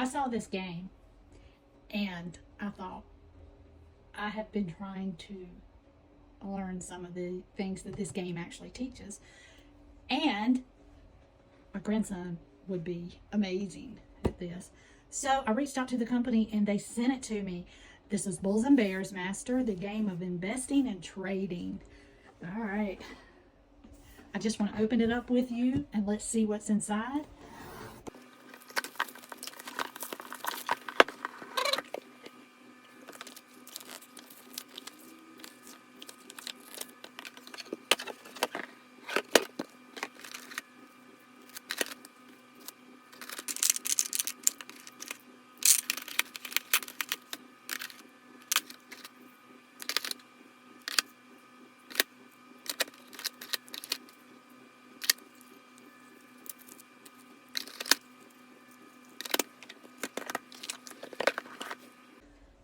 I saw this game and I thought, I have been trying to learn some of the things that this game actually teaches. And my grandson would be amazing at this. So I reached out to the company and they sent it to me. This is Bulls and Bears Master, the game of investing and trading. All right. I just want to open it up with you and let's see what's inside.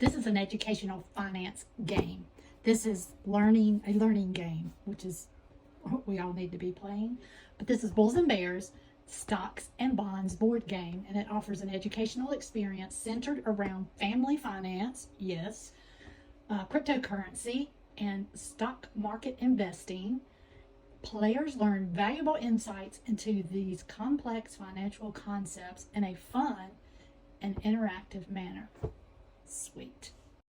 This is an educational finance game. This is a learning game, which is what we all need to be playing. But this is Bulls and Bears Stocks and Bonds board game, and it offers an educational experience centered around family finance, yes, cryptocurrency, and stock market investing. Players learn valuable insights into these complex financial concepts in a fun and interactive manner. Sweet.